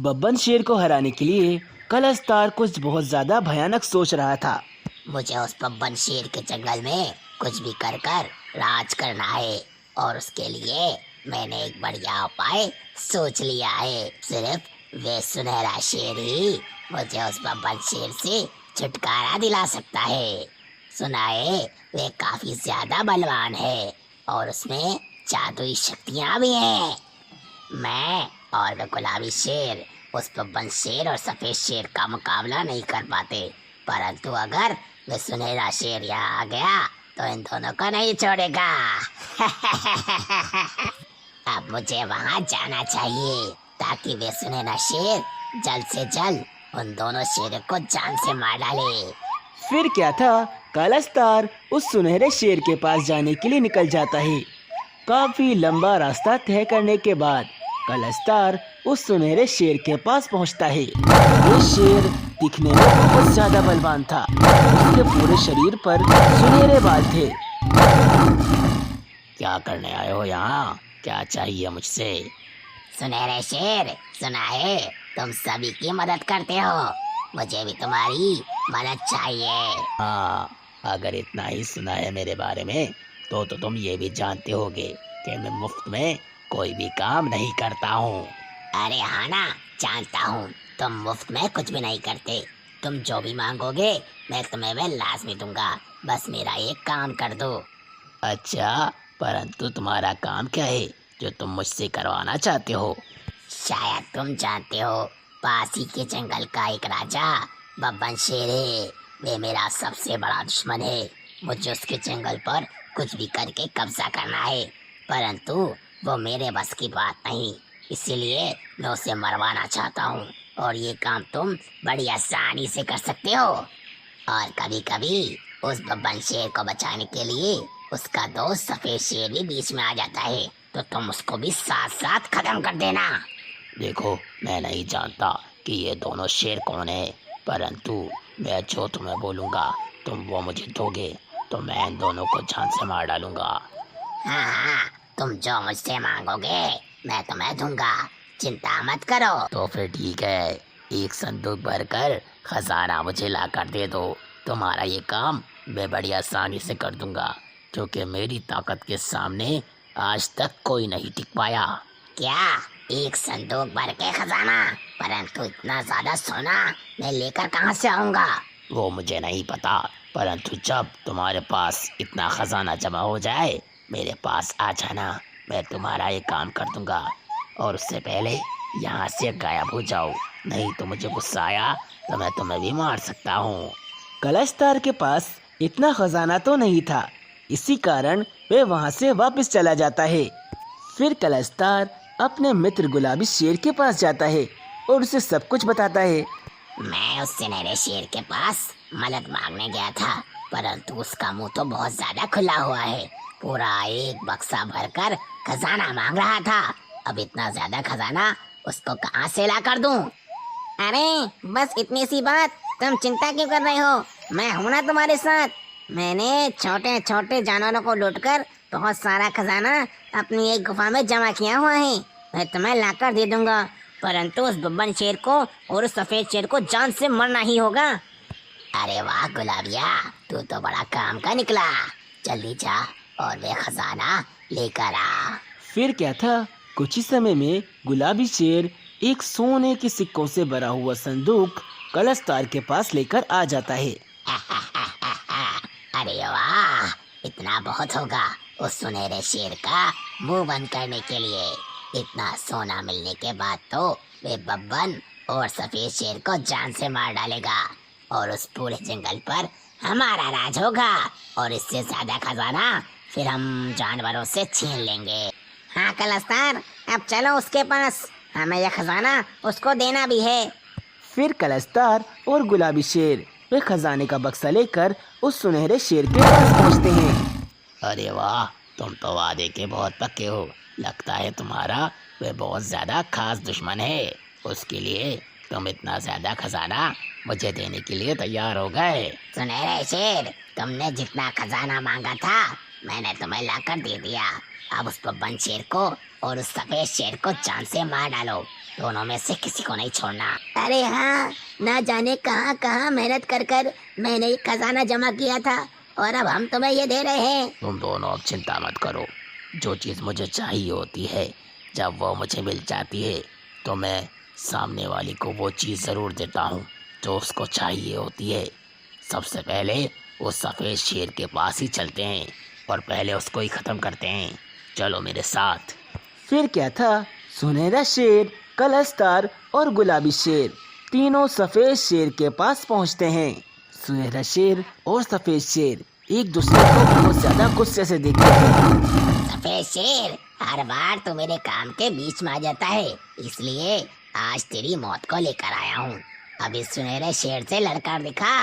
बब्बन शेर को हराने के लिए कलस्तार कुछ बहुत ज्यादा भयानक सोच रहा था। मुझे उस बब्बन शेर के जंगल में कुछ भी कर कर राज करना है और उसके लिए मैंने एक बढ़िया उपाय सोच लिया है। सिर्फ वे सुनहरा शेर ही मुझे उस बब्बन शेर से छुटकारा दिला सकता है। सुना है वे काफी ज्यादा बलवान है और उसमें जादुई शक्तियाँ भी हैं। मैं और वे गुलाबी शेर उस बब्बन शेर और सफेद शेर का मुकाबला नहीं कर पाते, परंतु अगर वे सुनहरा शेर यहाँ आ गया तो इन दोनों को नहीं छोड़ेगा। अब मुझे वहाँ जाना चाहिए ताकि वे सुनहरा शेर जल्द से जल्द उन दोनों शेरों को जान से मार डाले। फिर क्या था, कलस्तार उस सुनहरे शेर के पास जाने के लिए निकल जाता है। काफी लंबा रास्ता तय करने के बाद कलस्तार उस सुनहरे शेर के पास पहुंचता है। ये शेर दिखने में बहुत ज्यादा बलवान था। उसके पूरे शरीर पर सुनहरे बाल थे। क्या करने आए हो यहाँ? क्या चाहिए मुझसे? सुनहरे शेर, सुना है तुम सभी की मदद करते हो, मुझे भी तुम्हारी मदद चाहिए। हाँ, अगर इतना ही सुना है मेरे बारे में तो तुम ये भी जानते होगे कि मैं मुफ्त में कोई भी काम नहीं करता हूँ। अरे हाँ ना, जानता हूँ तुम मुफ्त में कुछ भी नहीं करते। तुम जो भी मांगोगे मैं तुम्हें वह लाजमी दूंगा, बस मेरा एक काम कर दो। अच्छा, परंतु तुम्हारा काम क्या है जो तुम मुझसे करवाना चाहते हो? शायद तुम जानते हो, पास ही के जंगल का एक राजा बब्बन शेर है। वे मेरा सबसे बड़ा दुश्मन है। मुझे उसके जंगल पर कुछ भी करके कब्जा करना है, परंतु वो मेरे बस की बात नहीं, इसीलिए मैं उसे मरवाना चाहता हूँ और ये काम तुम बड़ी आसानी से कर सकते हो। और कभी कभी उस बब्बन शेर को बचाने के लिए उसका दोस्त सफेद शेर भी बीच में आ जाता है, तो तुम उसको भी साथ साथ खत्म कर देना। देखो, मैं नहीं जानता कि ये दोनों शेर कौन है, परंतु मैं जो तुम्हें बोलूँगा तुम वो मुझे दोगे तो मैं इन दोनों को जान से मार डालूंगा। हाँ हाँ, तुम जो मुझसे मांगोगे मैं तुम्हें दूंगा, चिंता मत करो। तो फिर ठीक है, एक संदूक भरकर खजाना मुझे ला कर दे दो। तुम्हारा ये काम मैं बड़ी आसानी से कर दूंगा, क्योंकि मेरी ताकत के सामने आज तक कोई नहीं टिक पाया। क्या एक संदूक भर के खजाना? परंतु इतना ज्यादा सोना मैं लेकर कहाँ से आऊँगा? वो मुझे नहीं पता, परंतु जब तुम्हारे पास इतना खजाना जमा हो जाए मेरे पास आ जाना, मैं तुम्हारा ये काम कर दूंगा। और उससे पहले यहाँ से गायब हो जाओ, नहीं तो मुझे गुस्सा आया तो मैं तुम्हें भी मार सकता हूँ। कलस्तार के पास इतना खजाना तो नहीं था, इसी कारण वे वहां से वापस चला जाता है। फिर कलस्तार अपने मित्र गुलाबी शेर के पास जाता है और उसे सब कुछ बताता है। मैं उस सुनहरे शेर के पास मदद मांगने गया था, परंतु उसका मुंह तो बहुत ज्यादा खुला हुआ है। पूरा एक बक्सा भरकर खजाना मांग रहा था। अब इतना ज्यादा खजाना उसको कहाँ से ला कर दूं? अरे बस इतनी सी बात, तुम चिंता क्यों कर रहे हो? मैं हूं ना तुम्हारे साथ। मैंने छोटे छोटे जानवरों को लूटकर बहुत सारा खजाना अपनी एक गुफा में जमा किया हुआ है। मैं तुम्हें लाकर दे दूंगा, परंतु उस बब्बन शेर को और उस सफेद शेर को जान से मरना ही होगा। अरे वाह गुलाबिया, तू तो बड़ा काम का निकला। जल्दी जा और वे खजाना लेकर आ। फिर क्या था, कुछ ही समय में गुलाबी शेर एक सोने के सिक्कों से भरा हुआ संदूक कलस्तार के पास लेकर आ जाता है। अरे वाह, इतना बहुत होगा उस सुनहरे शेर का मुंह बंद करने के लिए। इतना सोना मिलने के बाद तो वे बब्बन और सफेद शेर को जान से मार डालेगा और उस पूरे जंगल पर हमारा राज होगा, और इससे ज्यादा खजाना फिर हम जानवरों से छीन लेंगे। हाँ कलस्तार, अब चलो उसके पास, हमें यह खजाना उसको देना भी है। फिर कलस्तार और गुलाबी शेर वे खजाने का बक्सा लेकर उस सुनहरे शेर के पास पहुंचते हैं। अरे वाह, तुम तो वादे के बहुत पक्के हो। लगता है तुम्हारा वह बहुत ज्यादा खास दुश्मन है, उसके लिए तुम इतना ज्यादा खजाना मुझे देने के लिए तैयार हो गए। सुनहरे शेर, तुमने जितना खजाना मांगा था मैंने तुम्हें लाकर दे दिया। अब उस बब्बन शेर को और उस सफेद शेर को जान से मार डालो। दोनों में से किसी को नहीं छोड़ना। अरे हाँ, ना जाने कहाँ कहाँ मेहनत कर कर मैंने ये खजाना जमा किया था और अब हम तुम्हें ये दे रहे हैं। तुम दोनों अब चिंता मत करो। जो चीज़ मुझे चाहिए होती है, जब वो मुझे मिल जाती है तो मैं सामने वाली को वो चीज़ ज़रूर देता हूँ जो उसको चाहिए होती है। सबसे पहले उस सफ़ेद शेर के पास ही चलते हैं और पहले उसको ही ख़त्म करते हैं। चलो मेरे साथ। फिर क्या था, सुनहरा शेर, कलस्तार और गुलाबी शेर तीनों सफेद शेर के पास पहुंचते हैं। सुनहरा शेर और सफेद शेर एक दूसरे को बहुत ज्यादा गुस्से से देखते हैं। सफेद शेर, हर बार तो मेरे काम के बीच में आ जाता है, इसलिए आज तेरी मौत को लेकर आया हूँ। अब इस सुनहरे शेर से लड़कर दिखा।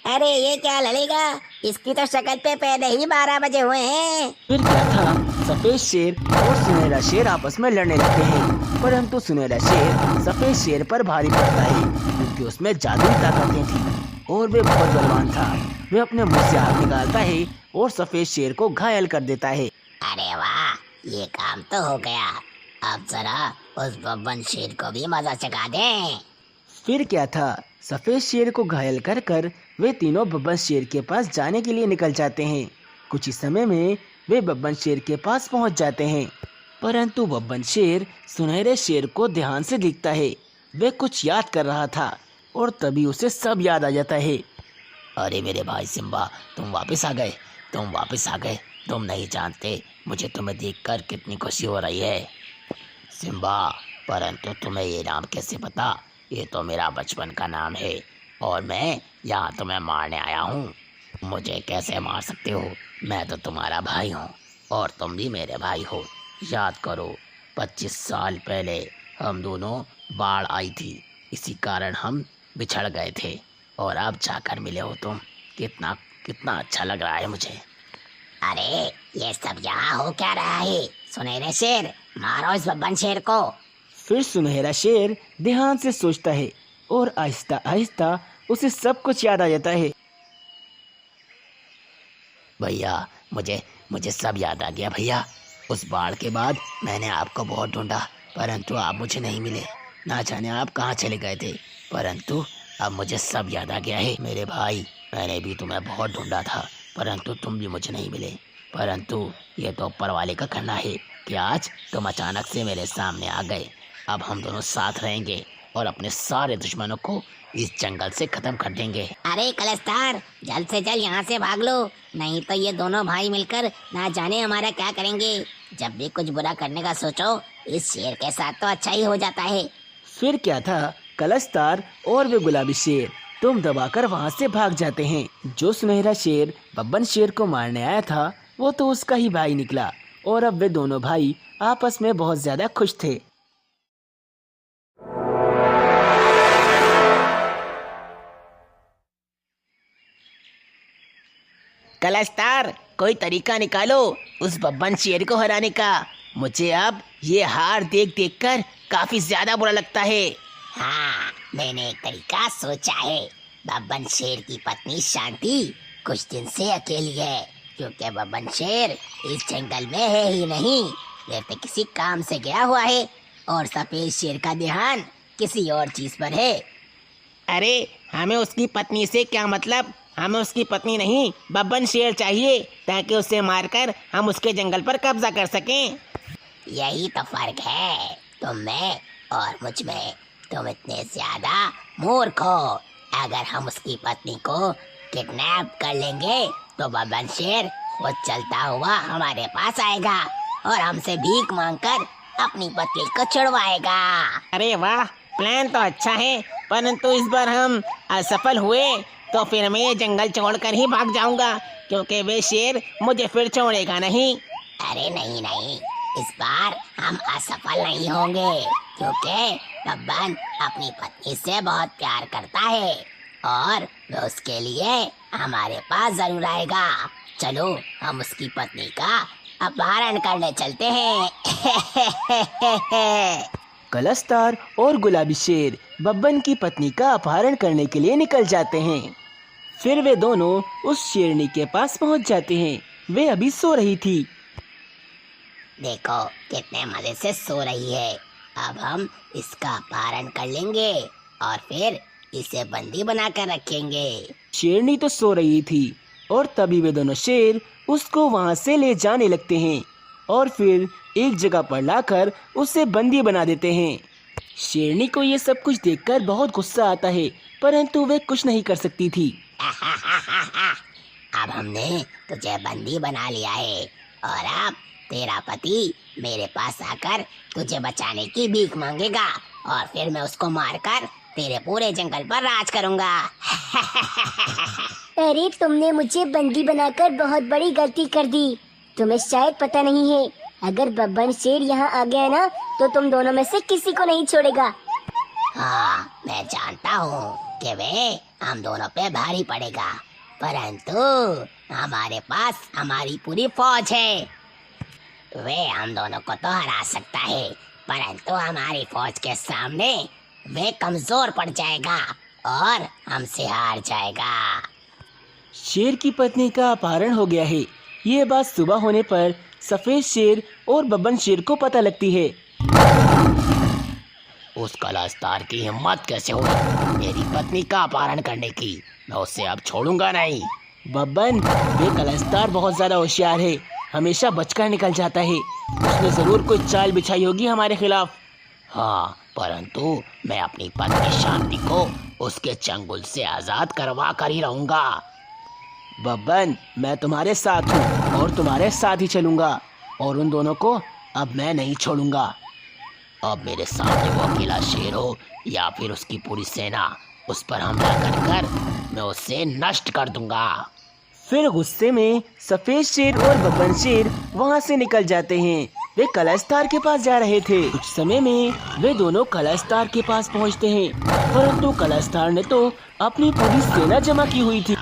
अरे ये क्या लड़ेगा? इसकी तो शक्ल पे पहले ही 12 बजे हुए हैं। फिर क्या था, सफेद शेर और सुनहरा शेर आपस में लड़ने लगते हैं, परंतु सुनहरा शेर सफेद शेर पर भारी पड़ता है क्योंकि उसमें जादुई ताकतें थी और वे बहुत बलवान था। वे अपने मुंह से हाथ निकालता है और सफेद शेर को घायल कर देता है। अरे वाह, ये काम तो हो गया। अब जरा उस बब्बन शेर को भी मजा चखा दें। फिर क्या था, सफेद शेर को घायल कर कर वे तीनों बब्बन शेर के पास जाने के लिए निकल जाते हैं। कुछ ही समय में वे बब्बन शेर के पास पहुंच जाते हैं, परंतु बब्बन शेर सुनहरे शेर को ध्यान से देखता है। वे कुछ याद कर रहा था और तभी उसे सब याद आ जाता है। अरे मेरे भाई सिम्बा, तुम वापस आ गए। तुम नहीं जानते मुझे तुम्हें देखकर कितनी खुशी हो रही है सिम्बा। परंतु तुम्हें ये नाम कैसे पता? ये तो मेरा बचपन का नाम है और मैं यहाँ तुम्हें मारने आया हूँ। मुझे कैसे मार सकते हो? मैं तो तुम्हारा भाई हूँ और तुम भी मेरे भाई हो। याद करो, 25 साल पहले हम दोनों बाढ़ आई थी, इसी कारण हम बिछड़ गए थे और अब जाकर मिले हो तुम। कितना कितना अच्छा लग रहा है मुझे। अरे ये सब यहाँ हो क्या रहा है? सुनहरे शेर, मारो इस बब्बन शेर को। फिर सुनहरा शेर ध्यान से सोचता है और आहिस्ता आहिस्ता उसे सब कुछ याद आ जाता है। भैया, मुझे सब याद आ गया भैया। उस बाढ़ के बाद मैंने आपको बहुत ढूंढा, परंतु आप मुझे नहीं मिले। ना जाने आप कहाँ चले गए थे, परंतु अब मुझे सब याद आ गया है मेरे भाई। मैंने भी तुम्हें बहुत ढूंढा था, परंतु तुम भी मुझे नहीं मिले। परंतु ये तो ऊपर वाले का करना है कि आज तुम अचानक से मेरे सामने आ गए। अब हम दोनों साथ रहेंगे और अपने सारे दुश्मनों को इस जंगल से खत्म कर देंगे। अरे कलस्तार, जल्द से जल्द यहाँ से भाग लो, नहीं तो ये दोनों भाई मिलकर ना जाने हमारा क्या करेंगे। जब भी कुछ बुरा करने का सोचो, इस शेर के साथ तो अच्छा ही हो जाता है। फिर क्या था, कलस्तार और वे गुलाबी शेर तुम दबाकर वहाँ से भाग जाते हैं। जो सुनहरा शेर बब्बन शेर को मारने आया था वो तो उसका ही भाई निकला और अब वे दोनों भाई आपस में बहुत ज्यादा खुश थे। कलस्तार, कोई तरीका निकालो उस बब्बन शेर को हराने का। मुझे अब ये हार देख देख कर काफी ज्यादा बुरा लगता है। हाँ, मैंने एक तरीका सोचा है। बब्बन शेर की पत्नी शांति कुछ दिन से अकेली है, क्योंकि बब्बन शेर इस जंगल में है ही नहीं, ये तो किसी काम से गया हुआ है और सफेद शेर का ध्यान किसी और चीज पर है। अरे हमें उसकी पत्नी से क्या मतलब? हमें उसकी पत्नी नहीं, बब्बन शेर चाहिए, ताकि उसे मारकर हम उसके जंगल पर कब्जा कर सकें। यही तो फर्क है तुम में और मुझ में। तुम इतने ज्यादा मूर्ख हो। अगर हम उसकी पत्नी को किडनैप कर लेंगे तो बब्बन शेर खुद चलता हुआ हमारे पास आएगा और हमसे भीख मांगकर अपनी पत्नी को छुड़वाएगा। अरे वाह, प्लान तो अच्छा है, परंतु इस बार हम असफल हुए तो फिर मैं ये जंगल छोड़कर ही भाग जाऊंगा, क्योंकि वे शेर मुझे फिर छोड़ेगा नहीं। अरे नहीं नहीं, इस बार हम असफल नहीं होंगे, क्योंकि बब्बन अपनी पत्नी से बहुत प्यार करता है और वो उसके लिए हमारे पास जरूर आएगा। चलो हम उसकी पत्नी का अपहरण करने चलते हैं। कलस्तार और गुलाबी शेर बब्बन की पत्नी का अपहरण करने के लिए निकल जाते हैं। फिर वे दोनों उस शेरनी के पास पहुंच जाते हैं। वे अभी सो रही थी। देखो कितने मजे से सो रही है। अब हम इसका अपहरण कर लेंगे और फिर इसे बंदी बनाकर रखेंगे। शेरनी तो सो रही थी और तभी वे दोनों शेर उसको वहां से ले जाने लगते हैं और फिर एक जगह पर लाकर उसे बंदी बना देते हैं। शेरनी को ये सब कुछ देखकर बहुत गुस्सा आता है, परंतु वे कुछ नहीं कर सकती थी। अब हमने तुझे बंदी बना लिया है और अब तेरा पति मेरे पास आकर तुझे बचाने की भीख मांगेगा और फिर मैं उसको मारकर तेरे पूरे जंगल पर राज करूंगा। अरे तुमने मुझे बंदी बनाकर बहुत बड़ी गलती कर दी। तुम्हें शायद पता नहीं है, अगर बब्बन शेर यहाँ आ गया ना तो तुम दोनों में से किसी को नहीं छोड़ेगा। हाँ, मैं जानता हूँ कि वे हम दोनों पे भारी पड़ेगा, परंतु हमारे पास हमारी पूरी फौज है। वे हम दोनों को तो हरा सकता है, परंतु हमारी फौज के सामने वे कमजोर पड़ जाएगा और हमसे हार जाएगा। शेर की पत्नी का अपहरण हो गया है। ये बात सुबह होने पर सफेद शेर और बब्बन शेर को पता लगती है। उस कलस्तार की हिम्मत कैसे हुई मेरी पत्नी का अपहरण करने की? मैं उसे अब छोड़ूंगा नहीं। बब्बन, ये कलस्तार बहुत ज्यादा होशियार है, हमेशा बचकर निकल जाता है। उसने जरूर कोई चाल बिछाई होगी हमारे खिलाफ। हाँ, परंतु मैं अपनी पत्नी शांति को उसके चंगुल से आजाद करवा कर ही रहूंगा। बब्बन, मैं तुम्हारे साथ हूँ और तुम्हारे साथ ही चलूंगा और उन दोनों को अब मैं नहीं छोड़ूंगा। अब मेरे सामने वो अकेला शेर हो या फिर उसकी पूरी सेना, उस पर हमला कर कर मैं उसे नष्ट कर दूंगा। फिर गुस्से में सफेद शेर और बब्बन शेर वहाँ से निकल जाते हैं। वे कलस्तार के पास जा रहे थे। कुछ समय में वे दोनों कलस्तार के पास पहुँचते हैं, परंतु कलस्तार ने तो अपनी पूरी सेना जमा की हुई थी।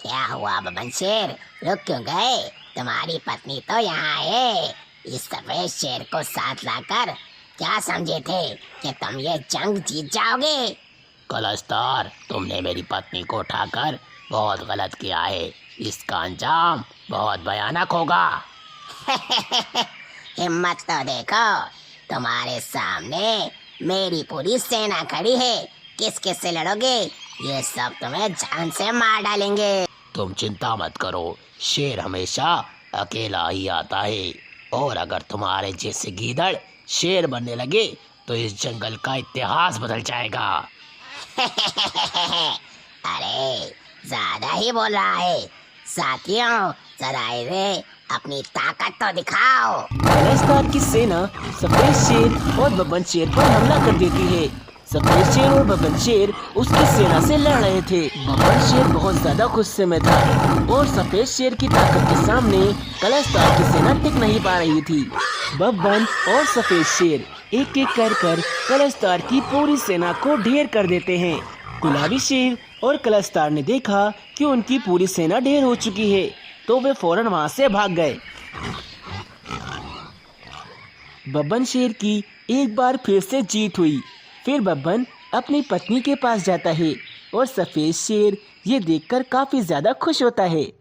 क्या हुआ बब्बन शेर, रुक क्यों गए? तुम्हारी पत्नी तो यहाँ है। इस सफेद शेर को साथ लाकर क्या समझे थे कि तुम ये जंग जीत जाओगे? कलस्तार, तुमने मेरी पत्नी को उठाकर बहुत गलत किया है। इसका अंजाम बहुत भयानक होगा। हिम्मत तो देखो, तुम्हारे सामने मेरी पूरी सेना खड़ी है। किस किस से लड़ोगे? ये सब तुम्हें जान से मार डालेंगे। तुम चिंता मत करो, शेर हमेशा अकेला ही आता है और अगर तुम्हारे जैसे गीदड़ शेर बनने लगे तो इस जंगल का इतिहास बदल जाएगा। अरे ज्यादा ही बोल रहा है। साथियों, जरा इसे अपनी ताकत तो दिखाओ। कलस्तार की सेना सफेद शेर और बब्बन शेर पर हमला कर देती है। सफेद शेर और बब्बन शेर उसकी सेना से लड़ रहे थे। बब्बन शेर बहुत ज्यादा गुस्से में था और सफेद शेर की ताकत के सामने कलस्तार की सेना टिक नहीं पा रही थी। बब्बन और सफेद शेर एक एक कर कलस्तार की पूरी सेना को ढेर कर देते हैं। गुलाबी शेर और कलस्तार ने देखा कि उनकी पूरी सेना ढेर हो चुकी है, तो वे फौरन वहां से भाग गए। बब्बन शेर की एक बार फिर से जीत हुई। फिर बब्बन अपनी पत्नी के पास जाता है और सफेद शेर ये देखकर काफी ज्यादा खुश होता है।